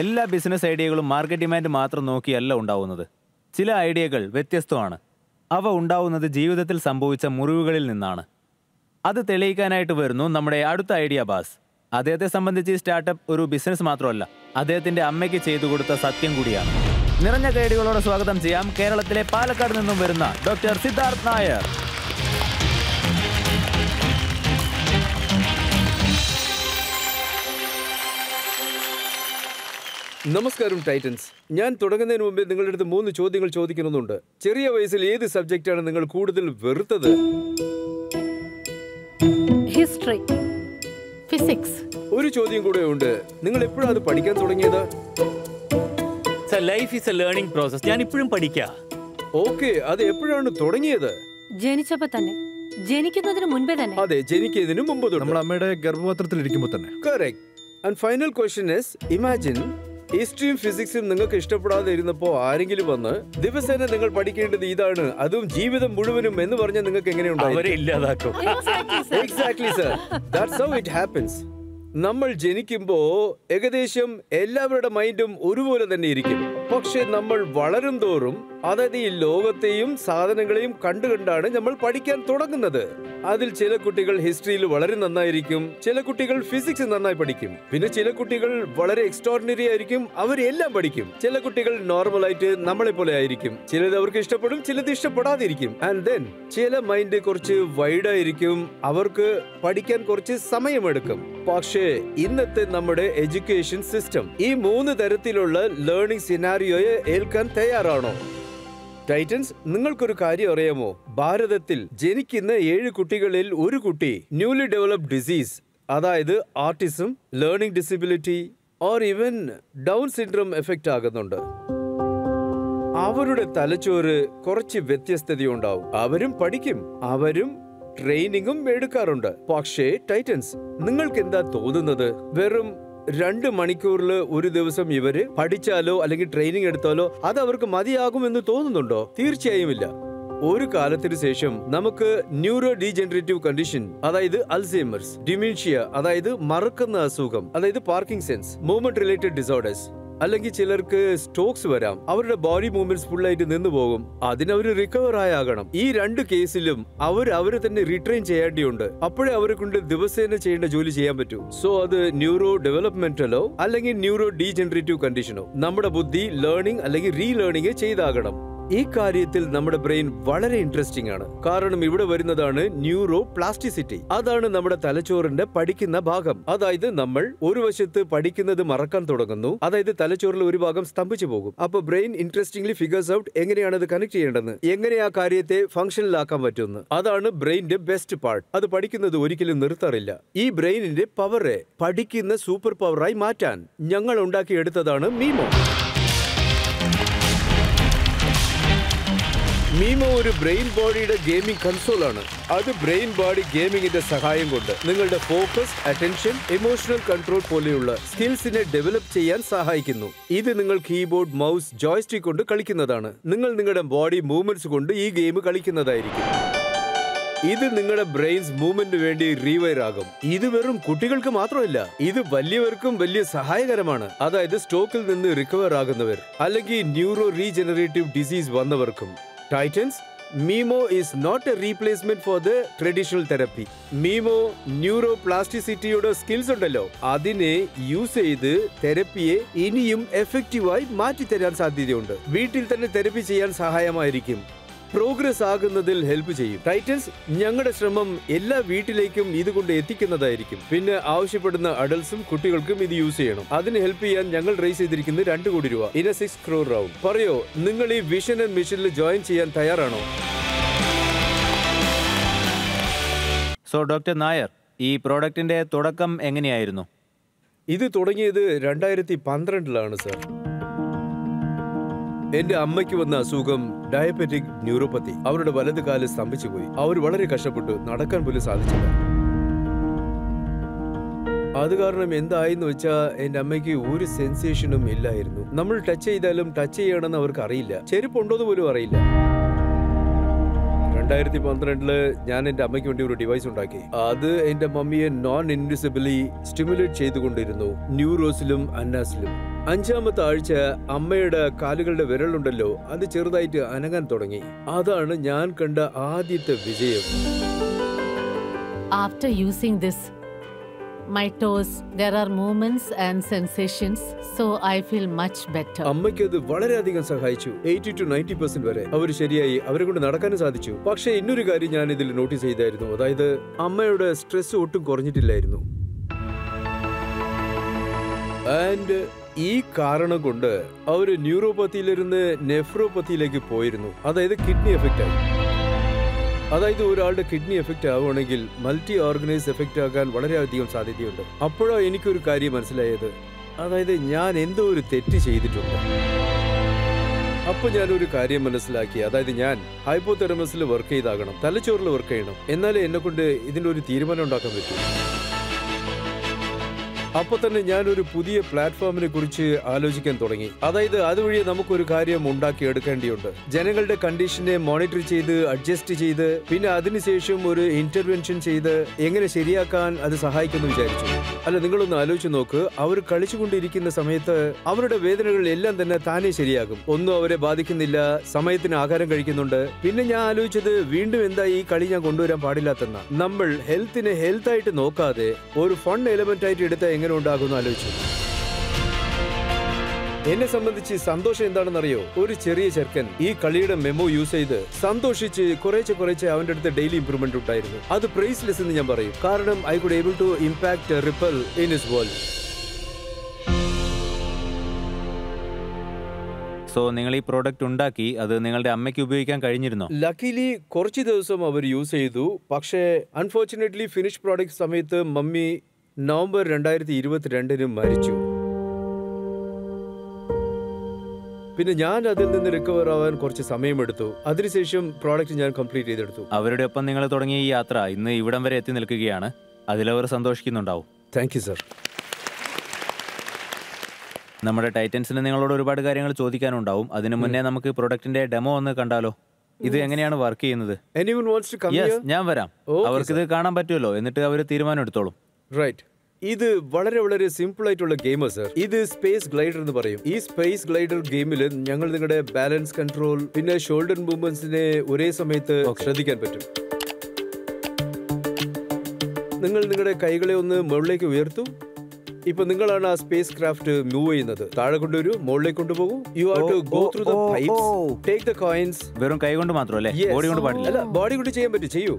എല്ലാ business ഐഡിയകളും market demand മാത്രം നോക്കിയല്ല ഉണ്ടാവുന്നത്. ചില ഐഡിയകൾ വ്യത്യസ്തമാണ്. അവ ഉണ്ടാവുന്നത് ജീവിതത്തിൽ സംഭവിച്ച മുറിവുകളിൽ നിന്നാണ്. അത് തെളിയിക്കാനായിട്ട് വരുന്നു നമ്മുടെ അടുത്ത ഐഡിയ ബാസ്. അദ്ദേഹത്തെ സംബന്ധിച്ച് ഈ സ്റ്റാർട്ടപ്പ് ഒരു ബിസിനസ് മാത്രമല്ല, അദ്ദേഹത്തിന്റെ അമ്മയ്ക്ക് ചെയ്തു കൊടുത്ത സത്യം കൂടിയാണ്. നിറഞ്ഞ കൈയടികളോടെ സ്വാഗതം ചെയ്യാം കേരളത്തിലെ പാലക്കാട് നിന്നും വരുന്ന ഡോക്ടർ സിദ്ധാർത്ഥ് നായർ. നമസ്കാരം ടൈറ്റൻസ്. ഞാൻ തുടങ്ങുന്നതിന് മുമ്പ് നിങ്ങളുടെ അടുത്ത് 3 ചോദ്യങ്ങൾ ചോദിക്കണമെന്നുണ്ട്. ചെറിയ വയസ്സിൽ ഏത് സബ്ജക്റ്റാണ് നിങ്ങൾ കൂടുതൽ വെറുത്തത്? History, physics. ഒരു ചോദ്യം കൂടെ ഉണ്ട്. നിങ്ങൾ എപ്പോഴാണ് അത് പഠിക്കാൻ തുടങ്ങിയത്? Life is A learning process. ഞാൻ ഇപ്പോഴും പഠിക്കാം. ഓക്കെ, അത് എപ്പോഴാണ് തുടങ്ങിയത്? ജനിച്ചപ്പോ തന്നെ, ജനിക്കുന്നതിന് മുൻപേ തന്നെ. അതെ, ജനിക്കുന്നതിന് മുമ്പ് നമ്മുടെ അമ്മയുടെ ഗർഭപാത്രത്തിൽ ഇരിക്കുമ്പോൾ തന്നെ. Correct. And final question is, imagine ഹിസ്റ്ററിയും ഫിസിക്സും നിങ്ങൾക്ക് ഇഷ്ടപ്പെടാതെ ഇരുന്നപ്പോ ആരെങ്കിലും വന്ന് ദിവസേന നിങ്ങൾ പഠിക്കേണ്ടത് ഇതാണ്, അതും ജീവിതം മുഴുവനും എന്ന് പറഞ്ഞാൽ നിങ്ങൾക്ക് എങ്ങനെയുണ്ടാവും? അവരെ ഇല്ലാതാക്കും. Exactly sir, that's how it happens. നമ്മൾ ജനിക്കുമ്പോ ഏകദേശം എല്ലാവരുടെ മൈൻഡും ഒരുപോലെ തന്നെ ഇരിക്കും. പക്ഷെ നമ്മൾ വളരും തോറും, അതായത് ഈ ലോകത്തെയും സാധനങ്ങളെയും കണ്ടുകണ്ടാണ് നമ്മൾ പഠിക്കാൻ തുടങ്ങുന്നത്. അതിൽ ചില കുട്ടികൾ ഹിസ്റ്ററിയിൽ വളരെ നന്നായിരിക്കും, ചില കുട്ടികൾ ഫിസിക്സ് നന്നായി പഠിക്കും, പിന്നെ ചില കുട്ടികൾ വളരെ എക്സ്ട്രോർഡിനറി ആയിരിക്കും, അവരെല്ലാം പഠിക്കും. ചില കുട്ടികൾ നോർമൽ ആയിട്ട് നമ്മളെ പോലെ ആയിരിക്കും. ചിലത് അവർക്ക് ഇഷ്ടപ്പെടും, ചിലത് ഇഷ്ടപ്പെടാതിരിക്കും. ആൻഡ് ദെൻ ചില മൈൻഡ് കുറച്ച് വൈഡ് ആയിരിക്കും, അവർക്ക് പഠിക്കാൻ കുറച്ച് സമയമെടുക്കും. പക്ഷേ ഇന്നത്തെ നമ്മുടെ എഡ്യൂക്കേഷൻ സിസ്റ്റം ഈ 3 തരത്തിലുള്ള ലേണിംഗ് സിനാരിയോയെ ഏൽക്കാൻ തയ്യാറാണോ? ടൈറ്റൻസ്, നിങ്ങൾക്കൊരു കാര്യം അറിയാമോ? ഭാരതത്തിൽ ജനിക്കുന്ന 7 കുട്ടികളിൽ ഒരു കുട്ടി ന്യൂലി ഡെവലപ്ഡ് ഡിസീസ്, അതായത് autism, learning disability or even down syndrome effect ആകുന്നുണ്ട്. അവരുടെ തലച്ചോറ് കുറച്ച് വ്യത്യസ്തതയുണ്ടാവും. അവരും പഠിക്കും, അവരും ട്രെയിനിങ്ങും എടുക്കാറുണ്ട്. പക്ഷേ ടൈറ്റൻസ്, നിങ്ങൾക്ക് എന്താ തോന്നുന്നത്? വെറും 2 മണിക്കൂറിൽ ഒരു ദിവസം ഇവര് പഠിച്ചാലോ അല്ലെങ്കിൽ ട്രെയിനിങ് എടുത്താലോ അത് അവർക്ക് മതിയാകുമെന്ന് തോന്നുന്നുണ്ടോ? തീർച്ചയായും ഇല്ല. ഒരു കാലത്തിന് ശേഷം നമുക്ക് ന്യൂറോ ഡീജനറേറ്റീവ് കണ്ടീഷൻ, അതായത് അൽസൈമേഴ്സ്, ഡിമെൻഷ്യ, അതായത് മറക്കുന്ന അസുഖം, അതായത് പാർക്കിൻസൺസ്, മൂവ്മെന്റ് റിലേറ്റഡ് ഡിസോർഡേഴ്സ്, അല്ലെങ്കിൽ ചിലർക്ക് സ്ട്രോക്സ് വരാം. അവരുടെ ബോഡി മൂവ്മെന്റ്സ് ഫുൾ ആയിട്ട് നിന്ന് പോകും. അതിനവർ റിക്കവർ ആയാകണം. ഈ 2 കേസിലും അവരെ തന്നെ റീട്രെയിൻ ചെയ്യേണ്ടിയുണ്ട്. അപ്പോഴേ അവരെ കൊണ്ട് ദിവസേന ചെയ്യേണ്ട ജോലി ചെയ്യാൻ പറ്റൂ. സോ അത് ന്യൂറോ ഡെവലപ്മെന്റലോ അല്ലെങ്കിൽ ന്യൂറോ ഡീജനറേറ്റീവ് കണ്ടീഷനോ നമ്മുടെ ബുദ്ധി ലേണിംഗ് അല്ലെങ്കിൽ റീലേണിംഗ് ചെയ്താകണം. ഈ കാര്യത്തിൽ നമ്മുടെ ബ്രെയിൻ വളരെ ഇൻട്രസ്റ്റിംഗ് ആണ്. കാരണം ഇവിടെ വരുന്നതാണ് ന്യൂറോ പ്ലാസ്റ്റിസിറ്റി. അതാണ് നമ്മുടെ തലച്ചോറിന്റെ പഠിക്കുന്ന ഭാഗം. അതായത് നമ്മൾ ഒരു വശത്ത് പഠിക്കുന്നത് മറക്കാൻ തുടങ്ങുന്നു, അതായത് തലച്ചോറിൽ ഒരു ഭാഗം സ്തംഭിച്ചു പോകും. അപ്പൊ ബ്രെയിൻ ഇൻട്രസ്റ്റിംഗ്ലി ഫിഗേഴ്സ് ഔട്ട് എങ്ങനെയാണ് അത് കണക്ട് ചെയ്യേണ്ടത്, എങ്ങനെ ആ കാര്യത്തെ ഫംഗ്ഷനിലാക്കാൻ പറ്റുമെന്ന്. അതാണ് ബ്രെയിനിന്റെ ബെസ്റ്റ് പാർട്ട്. അത് പഠിക്കുന്നത് ഒരിക്കലും നിർത്താറില്ല. ഈ ബ്രെയിനിന്റെ പവറെ പഠിക്കുന്ന സൂപ്പർ പവറായി മാറ്റാൻ ഞങ്ങൾ ഉണ്ടാക്കിയെടുത്തതാണ് മീമോ. മീമോ ഒരു ബ്രെയിൻ ബോഡിയുടെ ഗെയിമിംഗ് കൺസോൾ ആണ്. അത് ബ്രെയിൻ ബോഡി ഗെയിമിംഗിന്റെ സഹായം കൊണ്ട് നിങ്ങളുടെ ഫോക്കസ്, അറ്റൻഷൻ, ഇമോഷണൽ കൺട്രോൾ പോലെയുള്ള സ്കിൽസിനെ ഡെവലപ്പ് ചെയ്യാൻ സഹായിക്കുന്നു. ഇത് നിങ്ങൾ കീബോർഡ്, മൗസ്, ജോയ്സ്റ്റിക് കൊണ്ട് കളിക്കുന്നതാണ്. നിങ്ങൾ നിങ്ങളുടെ ബോഡി മൂവ്മെന്റ്സ് കൊണ്ട് ഈ ഗെയിം കളിക്കുന്നതായിരിക്കും. ഇത് നിങ്ങളുടെ ബ്രെയിൻസ് മൂവ്മെന്റിന് വേണ്ടി റീവൈർ ആകും. ഇത് വെറും കുട്ടികൾക്ക് മാത്രമല്ല, ഇത് വലിയവർക്കും വലിയ സഹായകരമാണ്. അതായത് സ്ട്രോക്കിൽ നിന്ന് റിക്കവർ ആകുന്നവർ അല്ലെങ്കിൽ ന്യൂറോ റീജനറേറ്റീവ് ഡിസീസ് വന്നവർക്കും. Titans, Mimo is not a replacement for the traditional therapy. Mimo ന്യൂറോപ്ലാസ്റ്റിസിറ്റിയുടെ സ്കിൽസ് ഉണ്ടല്ലോ, അതിനെ യൂസ് ചെയ്ത് തെറപ്പിയെ ഇനിയും എഫക്റ്റീവായി മാറ്റിത്തരാൻ സാധ്യതയുണ്ട്. വീട്ടിൽ തന്നെ തെറപ്പി ചെയ്യാൻ സഹായമായിരിക്കും. പ്രോഗ്രസ് ആകുന്നതിൽ ഹെൽപ്പ് ചെയ്യും. ടൈറ്റൻസ്, ഞങ്ങളുടെ ശ്രമം എല്ലാ വീട്ടിലേക്കും ഇതുകൊണ്ട് എത്തിക്കുന്നതായിരിക്കും. പിന്നെ ആവശ്യപ്പെടുന്ന അഡൽട്സും കുട്ടികൾക്കും ഇത് യൂസ് ചെയ്യണം. അതിന് ഹെൽപ്പ് ചെയ്യാൻ ഞങ്ങൾ റേസ് ചെയ്തിരിക്കുന്നത് 2 കോടി രൂപ ഇൻ 6 crore റൗണ്ട്. പറയോ, നിങ്ങൾ ഈ വിഷൻ ആൻഡ് മിഷനിൽ ജോയിൻ ചെയ്യാൻ തയ്യാറാണോ? സോ ഡോക്ടർ നായർ, ഈ പ്രോഡക്റ്റിന്റെ തുടക്കം എങ്ങനെയായിരുന്നു? ഇത് തുടങ്ങിയത് 2012 സർ. എന്റെ അമ്മയ്ക്ക് വന്ന അസുഖം ഡയബറ്റിക് ന്യൂറോപ്പതി. അവരുടെ വലത് കാല് സ്തംഭിച്ചു പോയി. അവർ വളരെ കഷ്ടപ്പെട്ടു, നടക്കാൻ പോലും സാധിച്ചില്ല. അത് കാരണം എന്തായെന്ന് വെച്ചാൽ എന്റെ അമ്മയ്ക്ക് ഒരു സെൻസേഷനും ഇല്ലായിരുന്നു. നമ്മൾ ടച്ച് ചെയ്താലും ടച്ച് ചെയ്യണമെന്ന് അവർക്ക് അറിയില്ല. ചെരുപ്പുണ്ടോന്ന് പോലും അറിയില്ല. 2012 ഞാൻ എന്റെ അമ്മയ്ക്ക് വേണ്ടി ഒരു ഡിവൈസ് ഉണ്ടാക്കി. അത് എന്റെ മമ്മിയെ നോൺ ഇൻവിസിബിളി സ്റ്റിമുലേറ്റ് ചെയ്തുകൊണ്ടിരുന്നു, ന്യൂറോസിലും അന്നാസിലും. 5ാമത്തെ ആഴ്ച അമ്മയുടെ കാലുകളുടെ വിരലുണ്ടല്ലോ, അത് ചെറുതായിട്ട് അനങ്ങാൻ തുടങ്ങി. അതാണ് ഞാൻ കണ്ട ആദ്യത്തെ വിജയം. After using this, my toes, there are movements and sensations, so I feel much better. അമ്മയ്ക്ക് അത് വളരെയധികം സഹായിച്ചു. 80 to 90% വരെ അവർ ശരിയായി, അവരെ കൊണ്ട് നടക്കാനും സാധിച്ചു. പക്ഷേ ഇന്നൊരു കാര്യം ഞാൻ ഇതിൽ നോട്ടീസ് ചെയ്തായിരുന്നു, അതായത് അമ്മയുടെ സ്ട്രെസ് ഒട്ടും കുറഞ്ഞിട്ടില്ലായിരുന്നു. ആൻഡ് ഈ കാരണം കൊണ്ട് അവര് ന്യൂറോപ്പത്തിയിലിരുന്ന് നെഫ്രോപ്പത്തിയിലേക്ക് പോയിരുന്നു, അതായത് കിഡ്നി എഫക്റ്റ് ആയി. അതായത് ഒരാളുടെ കിഡ്നി എഫക്റ്റ് ആവുകയാണെങ്കിൽ മൾട്ടി ഓർഗനൈസ് എഫക്റ്റ് ആകാൻ വളരെയധികം സാധ്യതയുണ്ട്. അപ്പോഴാണ് എനിക്കൊരു കാര്യം മനസ്സിലായത്, അതായത് ഞാൻ എന്തോ ഒരു തെറ്റ് ചെയ്തിട്ടുണ്ട്. അപ്പൊ ഞാനൊരു കാര്യം മനസ്സിലാക്കി, അതായത് ഞാൻ ഹൈപ്പോതെർമസിൽ വർക്ക് ചെയ്താകണം, തലച്ചോറിൽ വർക്ക് ചെയ്യണം, എന്നാലേ എന്നെ കൊണ്ട് ഇതിന്റെ ഒരു തീരുമാനം ഉണ്ടാക്കാൻ പറ്റൂ. അപ്പൊ തന്നെ ഞാൻ ഒരു പുതിയ പ്ലാറ്റ്ഫോമിനെ കുറിച്ച് ആലോചിക്കാൻ തുടങ്ങി. അതായത് അതുവഴി നമുക്കൊരു കാര്യം ഉണ്ടാക്കിയെടുക്കേണ്ടിയുണ്ട്. ജനങ്ങളുടെ കണ്ടീഷനെ മോണിറ്റർ ചെയ്ത് അഡ്ജസ്റ്റ് ചെയ്ത് പിന്നെ അതിനുശേഷം ഒരു ഇന്റർവെൻഷൻ ചെയ്ത് എങ്ങനെ ശരിയാക്കാൻ അത് സഹായിക്കുമെന്ന് വിചാരിച്ചു. അല്ല, നിങ്ങളൊന്ന് ആലോചിച്ച് നോക്ക്, അവർ കളിച്ചുകൊണ്ടിരിക്കുന്ന സമയത്ത് അവരുടെ വേദനകൾ എല്ലാം തന്നെ താനേ ശരിയാകും, ഒന്നും അവരെ ബാധിക്കുന്നില്ല, സമയത്തിന് ആഹാരം കഴിക്കുന്നുണ്ട്. പിന്നെ ഞാൻ ആലോചിച്ചത്, വീണ്ടും എന്താ ഈ കളി ഞാൻ കൊണ്ടുവരാൻ പാടില്ലാത്തെന്ന. നമ്മൾ ഹെൽത്തിനെ ഹെൽത്തായിട്ട് നോക്കാതെ ഒരു ഫൺ എലമെന്റ് ആയിട്ട് എടുത്ത എങ്ങനെ ഉണ്ടാകുമെന്ന് ആലോചിച്ചു. എന്നെ സംബന്ധിച്ച് സന്തോഷം എന്താണെന്നറിയോ? ഒരു ചെറിയ ചെറുക്കൻ ഈ കളിയുടെ മെമ്മോ യൂസ് ചെയ്ത് സന്തോഷിച്ച് കുറേശ്ശെ അവന്റെ അടുത്ത് ഡെയിലി ഇംപ്രൂവ്മെന്റ് ഉണ്ടായിരുന്നു. അത് പ്രൈസ്ലെസ് എന്ന് ഞാൻ പറയും, കാരണം I could able to impact ripple in his world. So നിങ്ങൾ ഈ പ്രോഡക്റ്റ് ഉണ്ടാക്കി അത് നിങ്ങളുടെ അമ്മയ്ക്ക് ഉപയോഗിക്കാൻ കഴിഞ്ഞിരുന്നോ? ലക്കിലി കുറച്ച് ദിവസം അവർ യൂസ് ചെയ്തു. പക്ഷേ അൺഫോർച്ചുനേറ്റ്ലി ഫിനിഷ് പ്രോഡക്റ്റ് സമയത്ത് മമ്മി നവംബർ 2022 മരിച്ചു. പിന്നെ ഞാൻ അതിൽ നിന്ന് റിക്കവർ ആവാൻ കുറച്ച് സമയമെടുത്തു. അതിനുശേഷം പ്രോഡക്റ്റ് ഞാൻ കംപ്ലീറ്റ് ചെയ്തെടുത്തു. അവരുടെ ഒപ്പം നിങ്ങൾ തുടങ്ങിയ ഈ യാത്ര ഇന്ന് ഇവിടം വരെ എത്തി നിൽക്കുകയാണ്. അതിലവർ സന്തോഷിക്കുന്നുണ്ടാവും. Thank you sir. നമ്മുടെ ടൈറ്റൻസിന് നിങ്ങളോട് ഒരുപാട് കാര്യങ്ങൾ ചോദിക്കാനുണ്ടാവും. അതിനു മുന്നേ നമുക്ക് പ്രൊഡക്റ്റിന്റെ ഡെമോ ഒന്ന് കണ്ടാലോ? ഇത് എങ്ങനെയാണ് വർക്ക് ചെയ്യുന്നത്? Anyone wants to come Yes, here? ഞാൻ വരാം. Okay, അവർക്കിത് കാണാൻ പറ്റുമല്ലോ, എന്നിട്ട് അവർ തീരുമാനം എടുത്തോളും. റൈറ്റ്. ഇത് വളരെ സിമ്പിൾ ആയിട്ടുള്ള ഗെയിമാണ് സർ. ഇത് സ്പേസ് ഗ്ലൈഡർ എന്ന് പറയും. ഈ സ്പേസ് ഗ്ലൈഡർ ഗെയിമിൽ ഞങ്ങൾ നിങ്ങളുടെ ബാലൻസ് കൺട്രോൾ പിന്നെ ഷോൾഡർ മൂവ്മെന്റ്സിനെ ഒരേ സമയത്ത് ശ്രദ്ധിക്കാൻ പറ്റും. നിങ്ങൾ നിങ്ങളുടെ കൈകളെ ഒന്ന് മുകളിലേക്ക് ഉയർത്തും. ഇപ്പൊ നിങ്ങളാണ് ആ സ്പേസ് ക്രാഫ്റ്റ് മൂവ് ചെയ്യുന്നത്. താഴെ കൊണ്ടുവരൂ, മുകളിലേക്ക് കൊണ്ടുപോകൂ. You have to go through the pipes, take the coins. വെറും കൈ കൊണ്ട് മാത്രമല്ലേ? ബോഡി കൊണ്ട് പാടില്ല? അല്ല, ബോഡി കൊണ്ട് ചെയ്യാൻ പറ്റും, ചെയ്യൂ.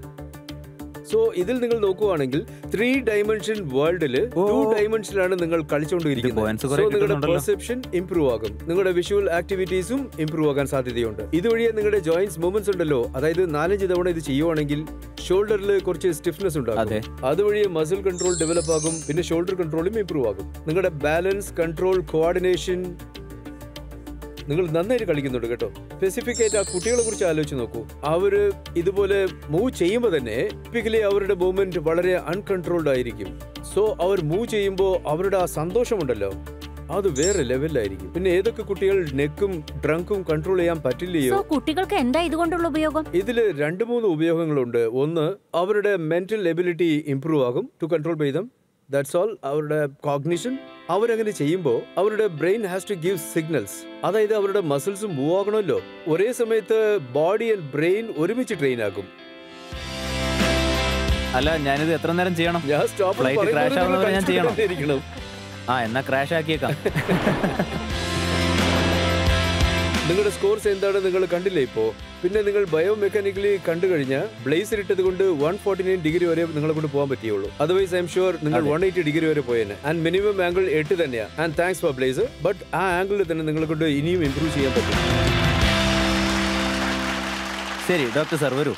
സോ ഇതിൽ നിങ്ങൾ നോക്കുവാണെങ്കിൽ 3 ഡയമെൻഷൻ വേൾഡിൽ 2 ഡയമെൻഷനിലാണ് നിങ്ങൾ കളിച്ചുകൊണ്ടിരിക്കുന്നത്. സോ നിങ്ങളുടെ പെർസെപ്ഷൻ ഇംപ്രൂവ് ആകും, നിങ്ങളുടെ വിഷ്വൽ ആക്ടിവിറ്റീസും ഇംപ്രൂവ് ആകാൻ സാധ്യതയുണ്ട്. ഇതുവഴിയെ നിങ്ങളുടെ ജോയിന്റ്സ് മൂവ്മെന്റ്സ് ഉണ്ടല്ലോ, അതായത് 4-5 തവണ ഇത് ചെയ്യുവാണെങ്കിൽ ഷോൾഡറിൽ കുറച്ച് സ്റ്റിഫ്നെസ് ഉണ്ടാകും. അതുവഴി മസിൽ കൺട്രോൾ ഡെവലപ്പ് ആകും, പിന്നെ ഷോൾഡർ കൺട്രോളും ഇംപ്രൂവ് ആകും. നിങ്ങളുടെ ബാലൻസ് കൺട്രോൾ കോർഡിനേഷൻ നിങ്ങൾ നന്നായിട്ട് കളിക്കുന്നുണ്ട് കേട്ടോ. സ്പെസിഫിക് ആയിട്ട് ആ കുട്ടികളെ കുറിച്ച് ആലോചിച്ച് നോക്കൂ. അവര് ഇതുപോലെ മൂവ് ചെയ്യുമ്പോൾ തന്നെ ടിപ്പിക്കലി അവരുടെ മൂവ്മെന്റ് വളരെ അൺകൺട്രോൾഡ് ആയിരിക്കും. സോ അവർ മൂവ് ചെയ്യുമ്പോൾ അവരുടെ ആ സന്തോഷമുണ്ടല്ലോ, അത് വേറെ ലെവലിലായിരിക്കും. പിന്നെ ഏതൊക്കെ കുട്ടികൾ നെക്കും ഡ്രങ്കും കൺട്രോൾ ചെയ്യാൻ പറ്റില്ലയോ? കുട്ടികൾക്ക് എന്താ ഇതുകൊണ്ടുള്ള ഉപയോഗം? ഇതില് 2-3 ഉപയോഗങ്ങളുണ്ട്. ഒന്ന്, അവരുടെ മെന്റൽ എബിലിറ്റി ഇംപ്രൂവ് ആകും to control by them. That's all. അവരുടെ കോഗ്നിഷൻ, അവരങ്ങനെ ചെയ്യുമ്പോൾ അവരുടെ brain has to give signals. അതായത് അവരുടെ മസിൽസും മൂവ് ആകണമല്ലോ. ഒരേ സമയത്ത് ബോഡി ആൻഡ് ബ്രെയിൻ ഒരുമിച്ച് ട്രെയിൻ ആകും. അല്ല, ഞാനിത് എത്ര നേരം ചെയ്യണം? ഞാൻ സ്റ്റോപ്പ് ഞാൻ ചെയ്യണം. എന്നാ ക്രാഷ് ആക്കിയേക്കാം. നിങ്ങളുടെ സ്കോർസ് എന്താണ് നിങ്ങൾ കണ്ടില്ലേ ഇപ്പോ? പിന്നെ നിങ്ങൾ ബയോമെക്കാനിക്കലി കണ്ടു കഴിഞ്ഞാൽ ബ്ലേസർ ഇട്ടത് കൊണ്ട് 149 ഡിഗ്രി വരെ നിങ്ങളെ കൊണ്ട് പോകാൻ പറ്റുള്ളൂ. അതർവൈസ് ഐ എം ഷുവർ നിങ്ങൾ 180 ഡിഗ്രി വരെ പോയേനെ. ആൻഡ് മിനിമം ആംഗിൾ 8 തന്നെയാണ്. And thanks for blazer. But ആ ആംഗിളിൽ തന്നെ നിങ്ങളെ കൊണ്ട് ഇനിയും ഇംപ്രൂവ് ചെയ്യാൻ പറ്റും. ശരി ഡോക്ടർ സാർ, വരൂ.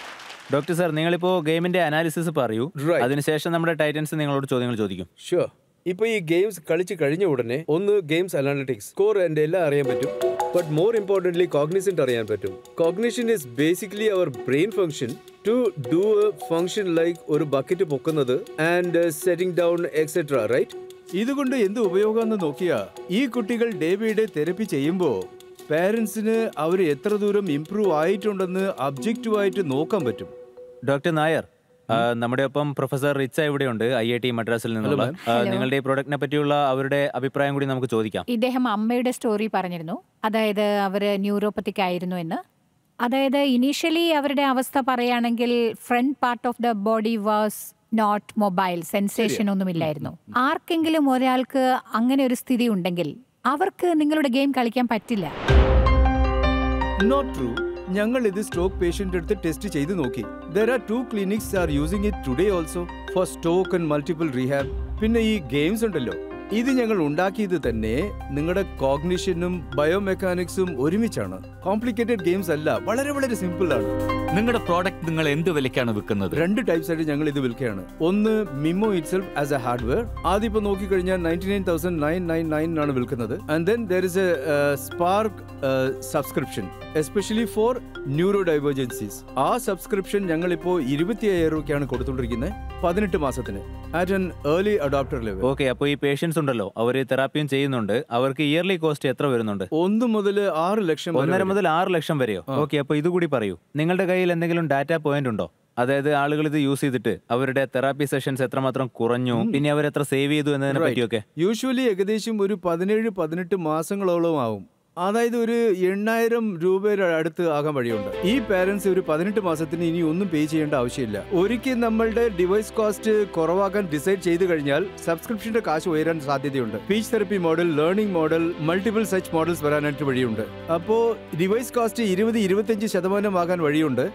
ഡോക്ടർ സാർ, നിങ്ങളിപ്പോ ഗെയിമിന്റെ അനാലിസിസ് പറയൂ. അതിനുശേഷം നമ്മുടെ ടൈറ്റൻസ് നിങ്ങളോട് ചോദ്യങ്ങൾ ചോദിക്കും. ഷുവർ. ഇപ്പൊ ഈ ഗെയിംസ് കളിച്ച് കഴിഞ്ഞ ഉടനെ ഒന്ന് ഗെയിംസ് അനാലിറ്റിക്സ്, സ്കോർ എന്റെ എല്ലാം അറിയാൻ പറ്റും. ബട്ട് മോർ ഇമ്പോർട്ടന്റ്ലി കോഗ്നിസന്റ് അറിയാൻ പറ്റും. Cognition is basically our brain function to do a function like ഒരു ബക്കറ്റ് പൊക്കുന്നത് and setting down etcetera, right? ഇതുകൊണ്ട് എന്ത് ഉപയോഗമെന്ന് നോക്കിയാ, ഈ കുട്ടികൾ ഡേ ബൈ ഡേ തെറപ്പി ചെയ്യുമ്പോ പേരൻസിന് അവർ എത്ര ദൂരം ഇംപ്രൂവ് ആയിട്ടുണ്ടെന്ന് ഒബ്ജക്റ്റീവായിട്ട് നോക്കാൻ പറ്റും. ഡോക്ടർ നായർ, നമ്മുടെ ഒപ്പം പ്രൊഫസർ റിച്ച ഇവിടെയുണ്ട്, IIT മദ്രാസിൽ നിന്നുള്ള. നിങ്ങളുടെ ഈ പ്രോഡക്റ്റിനെ പറ്റിയുള്ള അവരുടെ അഭിപ്രായം കൂടി നമുക്ക് ചോദിക്കാം. ഇദ്ദേഹം അമ്മയുടെ സ്റ്റോറി പറഞ്ഞിരുന്നു, അതായത് അവര് ന്യൂറോപ്പത്തിക് ആയിരുന്നു എന്ന്. അതായത് ഇനീഷ്യലി അവരുടെ അവസ്ഥ പറയുകയാണെങ്കിൽ front part of the body was not mobile, sensation ഒന്നുമില്ലായിരുന്നു. ആർക്കെങ്കിലും ഒരാൾക്ക് അങ്ങനെ ഒരു സ്ഥിതി ഉണ്ടെങ്കിൽ അവർക്ക് നിങ്ങളുടെ ഗെയിം കളിക്കാൻ പറ്റില്ല. Not true. ഞങ്ങൾ ഇത് സ്ട്രോക്ക് പേഷ്യന്റ് എടുത്ത് ടെസ്റ്റ് ചെയ്ത് നോക്കി. There are 2 clinics are using it today also for stroke and multiple rehab. പിന്നെ ഈ ഗെയിംസ് ഉണ്ടല്ലോ, ഇത് ഞങ്ങൾ ഉണ്ടാക്കിയത് തന്നെ നിങ്ങളുടെ കോഗ്നിഷനും ബയോമെക്കാനിക്സും ഒരുമിച്ചാണ്. കോംപ്ലിക്കേറ്റഡ് ഗെയിംസ് അല്ല, വളരെ വളരെ സിമ്പിൾ ആണ്. നിങ്ങളുടെ പ്രോഡക്റ്റ് നിങ്ങൾ എന്ത് വിലക്കാണ് വിൽക്കുന്നത്? 2 ടൈപ്സ് ആയിട്ട് ഞങ്ങൾ ഇത് വിൽക്കുകയാണ്. ഒന്ന് Mimo itself as a hardware. ആദ്യം ഇപ്പൊ നോക്കിക്കഴിഞ്ഞാൽ 99,999 ആണ് വിൽക്കുന്നത്. And then there is a spark subscription especially for neuro divergences. ആ സബ്സ്ക്രിപ്ഷൻ ഞങ്ങൾ ഇപ്പോ 25,000 രൂപയ്ക്കാണ് കൊടുത്തുകൊണ്ടിരിക്കുന്നത് 18 മാസത്തിന് at an early adopter level. Okay, അപ്പോൾ ഈ പേഷ്യൻസ് ഉണ്ടല്ലോ, അവർ തെറാപ്പിയും ചെയ്യുന്നുണ്ട്, അവർക്ക് ഇയർലി കോസ്റ്റ് എത്ര വരുന്നുണ്ട്? 1 മുതൽ 6 ലക്ഷം 1.5 മുതൽ 6 ലക്ഷം വരെയോ? ഓക്കെ, അപ്പോൾ ഇതുകൂടി പറയൂ, നിങ്ങളുടെ കയ്യിൽ എന്തെങ്കിലും ഡാറ്റാ പോയിന്റ് ഉണ്ടോ? അതായത് ആളുകൾ ഇത് യൂസ് ചെയ്തിട്ട് അവരുടെ തെറാപ്പി സെഷൻസ് എത്രമാത്രം കുറഞ്ഞു, പിന്നെ അവർ എത്ര സേവ് ചെയ്തു എന്നതിനെ പറ്റിയൊക്കെ? യൂഷ്വലി ഏകദേശം ഒരു 17-18 മാസങ്ങളോളം ആവും. അതായത് ഒരു 8,000 രൂപയുടെ അടുത്ത് ആകാൻ വഴിയുണ്ട്. ഈ പാരന്റ്സ് ഒരു 18 മാസത്തിന് ഇനി ഒന്നും പേ ചെയ്യേണ്ട ആവശ്യമില്ല. ഒരിക്കൽ നമ്മളുടെ ഡിവൈസ് കോസ്റ്റ് കുറവാക്കാൻ ഡിസൈഡ് ചെയ്തു കഴിഞ്ഞാൽ സബ്സ്ക്രിപ്ഷന്റെ കാശ് ഉയരാൻ സാധ്യതയുണ്ട്. Speech therapy model, learning model, multiple such models വരാനായിട്ട് വഴിയുണ്ട്. അപ്പോ ഡിവൈസ് കോസ്റ്റ് 20-25% ആകാൻ വഴിയുണ്ട്.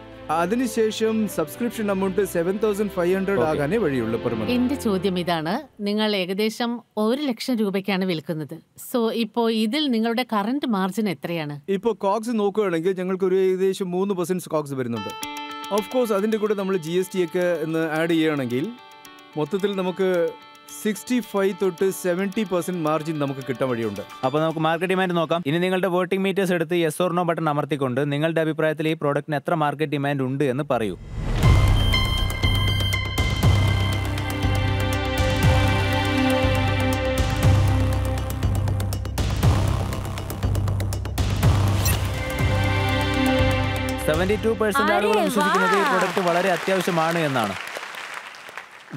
അതിനുശേഷം സബ്സ്ക്രിപ്ഷൻ എമൗണ്ട് 7,500 ആകാനേ വഴിയുള്ളൂ പെർ മന്ത്. എന്റെ ചോദ്യം ഇതാണ്, നിങ്ങൾ ഏകദേശം 1 ലക്ഷം രൂപയ്ക്കാണ് വിൽക്കുന്നത്. സോ ഇപ്പോ ഇതിൽ നിങ്ങളുടെ കറന്റ് മാർജിൻ എത്രയാണ്? ഇപ്പോൾ കോക്സ് നോക്കുകയാണെങ്കിൽ ഞങ്ങൾക്ക് ഒരു ഏകദേശം 3% കോക്സ് വരുന്നുണ്ട്. ഓഫ് കോഴ്സ് അതിന്റെ കൂടെ നമ്മൾ GST ഒക്കെ ഒന്ന് ആഡ് ചെയ്യുകയാണെങ്കിൽ മൊത്തത്തിൽ നമുക്ക് 65 തൊട്ട് 70% മാർജിൻ നമുക്ക് കിട്ടാൻ വഴിയുണ്ട്. അപ്പോൾ നമുക്ക് മാർക്കറ്റ് ഡിമാൻഡ് നോക്കാം. ഇനി നിങ്ങളുടെ വോട്ടിംഗ് മീറ്റേഴ്സ് എടുത്ത് യെസ് ഓർ നോ ബട്ടൺ അമർത്തിക്കൊണ്ട് നിങ്ങളുടെ അഭിപ്രായത്തിൽ ഈ പ്രോഡക്റ്റിന് എത്ര മാർക്കറ്റ് ഡിമാൻഡ് ഉണ്ട് എന്ന് പറയൂ. ആളുകൾ വിശ്വസിക്കുന്നത് ഈ പ്രോഡക്റ്റ് വളരെ അത്യാവശ്യമാണ് എന്നാണ്.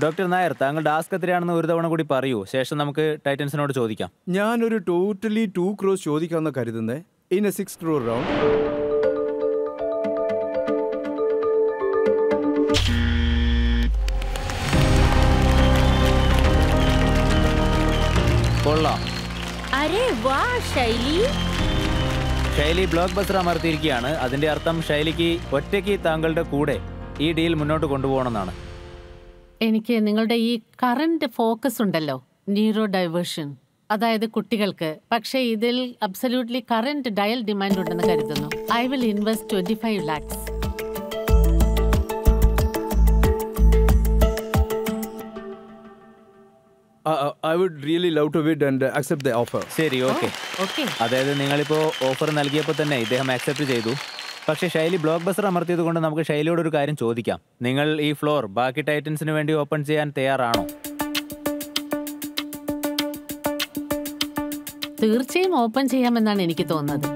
ഡോക്ടർ നായർ, താങ്കളുടെ ആസ്ക് എത്രയാണെന്ന് ഒരു തവണ കൂടി പറയൂ, ശേഷം നമുക്ക് ടൈറ്റൻസിനോട് ചോദിക്കാം. ഞാനൊരു ടോട്ടലി 2 crores ചോദിക്കാമെന്ന് കരുതുന്നത്. In A 6 crore round. കൊള്ളാം. ശൈലി ബ്ലോക്ക് ബസ്റ്റർ അമർത്തിയിരിക്കുകയാണ്. അതിന്റെ അർത്ഥം ശൈലിക്ക് ഒറ്റയ്ക്ക് താങ്കളുടെ കൂടെ ഈ ഡീൽ മുന്നോട്ട് കൊണ്ടുപോകണമെന്നാണ്. എനിക്ക് നിങ്ങളുടെ ഈ കറന്റ് ഫോക്കസ് ഉണ്ടല്ലോ, ന്യൂറോ ഡൈവേർഷൻ, അതായത് കുട്ടികൾക്ക്, പക്ഷേ ഇതിൽ അബ്സല്യൂട്ട്ലി കറന്റ് ഡയൽ ഡിമാൻഡ് ഉണ്ടെന്ന് കരുതുന്നു. I will invest 25 lakhs. I would really love to bid and accept the offer. ശരി, ഓക്കെ. അതായത് നിങ്ങളിപ്പോ ഓഫർ നൽകിയപ്പോൾ തന്നെ ഇദ്ദേഹം ആക്സെപ്റ്റ് ചെയ്തു. പക്ഷേ ശൈലി ബ്ലോക്ക് ബസ്റ്റർ അമർത്തിയത് കൊണ്ട് നമുക്ക് ശൈലിയോട് ഒരു കാര്യം ചോദിക്കാം. നിങ്ങൾ ഈ ഫ്ലോർ ബാക്കി ടൈറ്റൻസിന് വേണ്ടി ഓപ്പൺ ചെയ്യാൻ തയ്യാറാണോ? തീർച്ചയായും ഓപ്പൺ ചെയ്യാമെന്നാണ് എനിക്ക് തോന്നുന്നത്.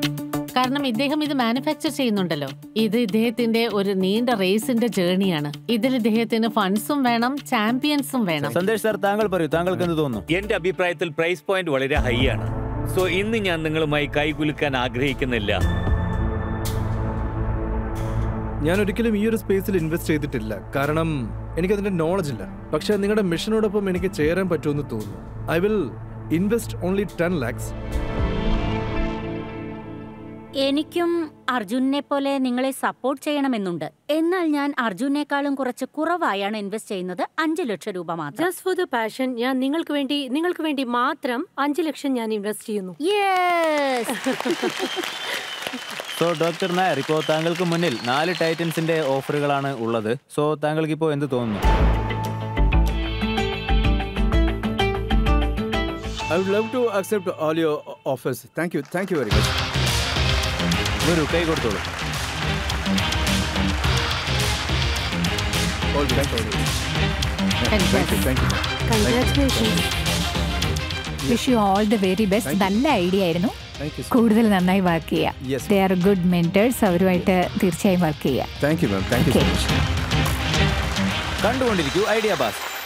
കാരണം ഇദ്ദേഹം ഇത് മാനുഫാക്ചർ ചെയ്യുന്നുണ്ടല്ലോ. ഇത് ഇദ്ദേഹത്തിന്റെ ഒരു നീണ്ട റേസിന്റെ ജേർണിയാണ്. ഇതിൽ ഇദ്ദേഹത്തിന് ഫണ്ട്സും വേണം, ചാമ്പ്യൻസും വേണം. സന്ദേശ് സാർ, താങ്കൾ പറയൂ, താങ്കൾക്ക് എന്ത് തോന്നുന്നു? എന്റെ അഭിപ്രായത്തിൽ പ്രൈസ് പോയിന്റ് വളരെ ഹൈ ആണ്. സോ ഇന്ന് ഞാൻ നിങ്ങളുമായി കൈകുലുക്കാൻ ആഗ്രഹിക്കുന്നില്ല. ഞാൻ ഒരിക്കലും ഈ ഒരു സ്പേസിൽ ഇൻവെസ്റ്റ് ചെയ്തിട്ടില്ല, കാരണം എനിക്കതിന്റെ നോളജ് ഇല്ല. പക്ഷെ നിങ്ങളുടെ മിഷനോടൊപ്പം എനിക്ക് ചേരാൻ പറ്റുമെന്ന് തോന്നുന്നു. I will invest only 10 lakhs. എനിക്കും അർജുനെ പോലെ നിങ്ങളെ സപ്പോർട്ട് ചെയ്യണമെന്നുണ്ട്. എന്നാൽ ഞാൻ അർജുനേക്കാളും കുറച്ച് കുറവായാണ് ഇൻവെസ്റ്റ് ചെയ്യുന്നത്. 5 ലക്ഷം രൂപ മാത്രം. ജസ്റ്റ് ഫോർ ദ പാഷൻ, ഞാൻ നിങ്ങൾക്ക് വേണ്ടി മാത്രം 5 ലക്ഷം ഞാൻ ഇൻവെസ്റ്റ് ചെയ്യുന്നു. സോ ഡോക്ടർ നായർ, ഇപ്പോൾ താങ്കൾക്ക് മുന്നിൽ 4 ടൈറ്റൻസിന്റെ ഓഫറുകളാണ് ഉള്ളത്. സോ താങ്കൾക്ക് ഇപ്പോൾ എന്ത് തോന്നുന്നു? I would love to accept all your offers. Thank you very much. ഒരു കൈ കൊടുത്തോളൂ. Wish you all the very best. നല്ല ഐഡിയ ആയിരുന്നു. കൂടുതൽ നന്നായി വർക്ക് ചെയ്യാം. They are good mentors. അവരുമായിട്ട് തീർച്ചയായും വർക്ക് ചെയ്യാം. Thank you ma'am. Thank you so much. കണ്ടുകൊണ്ടിരിക്കൂ ഐഡിയ ബാസ്.